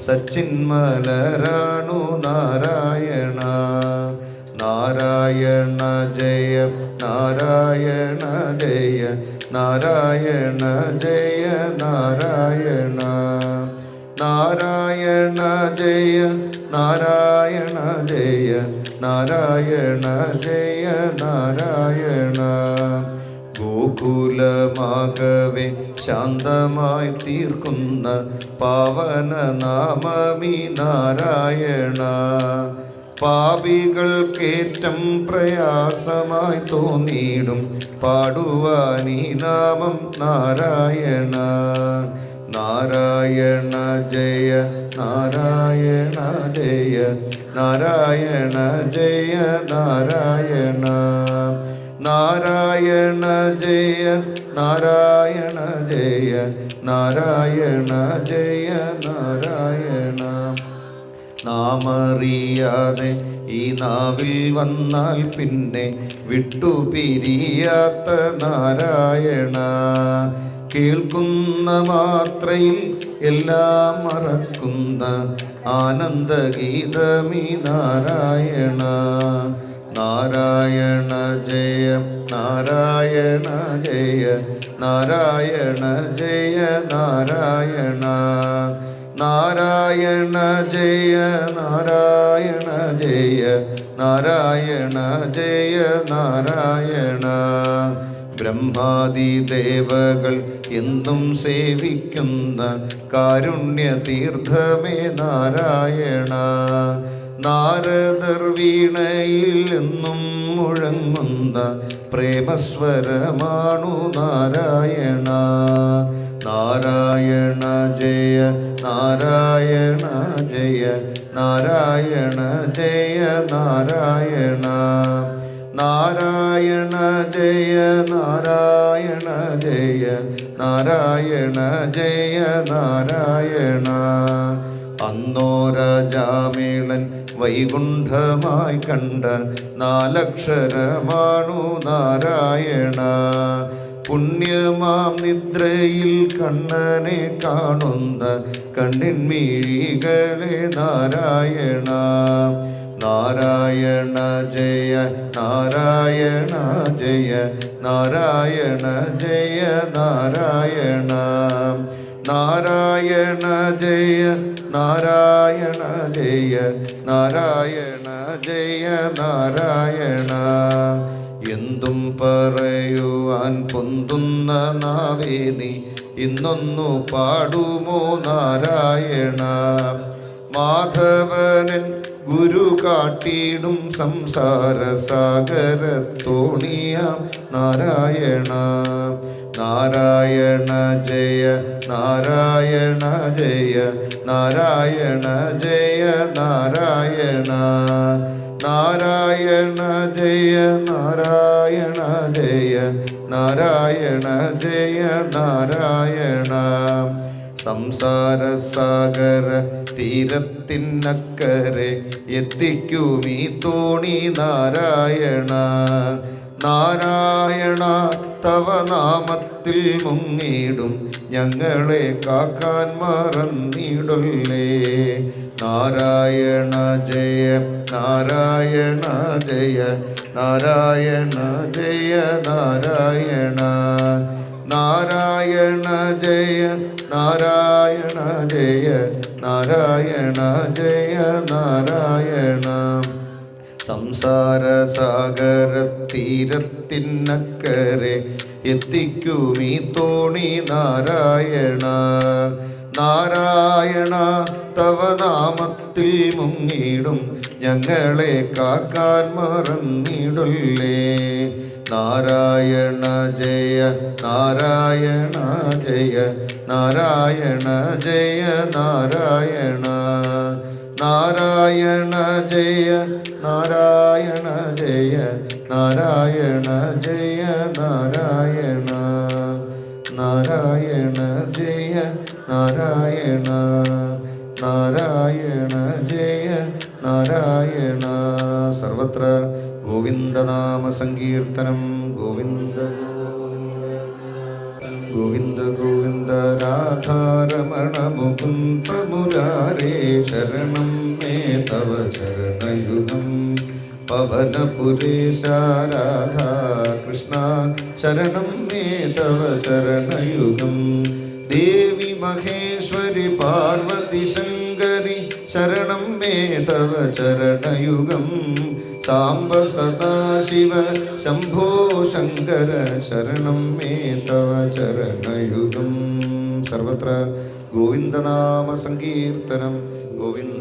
സച്ചിന്മലരാണു നാരായണ. നാരായണ ജയ നാരായണ ജയ നാരായണ ജയ നാരായണ. നാരായണ ജയ നാരായണ ജയ നാരായണ ജയ നാരായണ. ഗോകുലമാകവെ ശാന്തമായി തീർക്കുന്ന പാവന നാമമി നാരായണ. പാപികൾക്കേറ്റം പ്രയാസമായി തോന്നിയിടും പാടുവാനീ നാമം നാരായണ. നാരായണ ജയ നാരായണ ജയ നാരായണ ജയ നാരായണ. നാരായണ ജയ നാരായണ ജയ നാരായണ ജയ നാരായണ. നാമറിയാതെ ഈ നാവിൽ വന്നാൽ പിന്നെ വിട്ടുപിരിയാത്ത നാരായണ. കേൾക്കുന്ന മാത്രയിൽ എല്ലാം മറക്കുന്ന ആനന്ദഗീതമി നാരായണ. നാരായണ ജയ നാരായണ ജയ നാരായണ ജയ നാരായണ. നാരായണ ജയ നാരായണ ജയ നാരായണ ജയ നാരായണ. ബ്രഹ്മാദി ദേവകൾ എന്നും സേവിക്കുന്ന കാരുണ്യതീർത്ഥമേ നാരായണ. നാരദർ വീണയിൽ എന്നും മുഴങ്ങുന്ന പ്രേമസ്വരമാണു നാരായണ. നാരായണ ജയ നാരായണ ജയ നാരായണ ജയ നാരായണ. നാരായണ ജയ നാരായണ ജയ നാരായണ ജയ നാരായണ. അന്നോരജാമേളൻ വൈകുണ്ഠമായി കണ്ട നാലക്ഷരമാണു നാരായണ. പുണ്യമാം നിദ്രയിൽ കണ്ണനെ കാണുന്ന കണ്ണിൻമിഴികളെ നാരായണ. നാരായണ ജയ നാരായണ ജയ നാരായണ ജയ നാരായണ. നാരായണ ജയ നാരായണ ജയ നാരായണ ജയ നാരായണ. എന്തും പറയുവാൻ പൊന്തുന്ന നാവേനി ഇന്നൊന്നു പാടുമോ നാരായണ. മാധവനൻ ഗുരു കാട്ടിയിടും സംസാര സാഗരത്തോണിയാം നാരായണ. നാരായണ ജയ നാരായണ ജയ നാരായണ ജയ നാരായണ. നാരായണ ജയ നാരായണ ജയ നാരായണ ജയ നാരായണ. സംസാര സാഗര തീരത്തിനക്കരെ എത്തിക്കുമീ തോണി നാരായണ. നാരായണ തവ നാമത്തിൽ മുങ്ങിടും ഞങ്ങളെ കാക്കാൻ മറന്നിടല്ലേ. നാരായണ ജയ നാരായണ ജയ നാരായണ ജയ നാരായണ. നാരായണ ജയ നാരായണ ജയ നാരായണ ജയ നാരായണ. സംസാര സാഗര തീരത്തിനക്കരെ എത്തിക്കുമീ തോണി നാരായണ. നാരായണ തവ നാമത്തിൽ മുങ്ങിടും ഞങ്ങളെ കാക്കാൻ മറന്നിടല്ലേ. നാരായണ ജയ നാരായണ ജയ നാരായണ ജയ നാരായണ. നാരായണ ജയ നാരായണ ജയ നാരായണ ജയ നാരായണ. നാരായണ ജയ നാരായണ നാരായണ ജയ നാരായണ. സർവത്ര ഗോവിന്ദനാമ സങ്കീർത്തനം. ഗോവിന്ദ ഗോവിന്ദ ഗോവിന്ദ ഗോവിന്ദ രാധാരമ रमण मुकुन्द मुरारे शरणं मे तव चरणयुगं पवनपुरेशा राधा कृष्णा शरणं मे तव चरणयुगं देवी महेश्वरि पार्वती शङ्करि शरणं मे तव चरणयुगं साम्ब सदाशिव शम्भो शङ्कर शरणं मे तव चरणयुगं सर्वत्र गोविन्दनाम सङ्कीर्तनं गोविन्द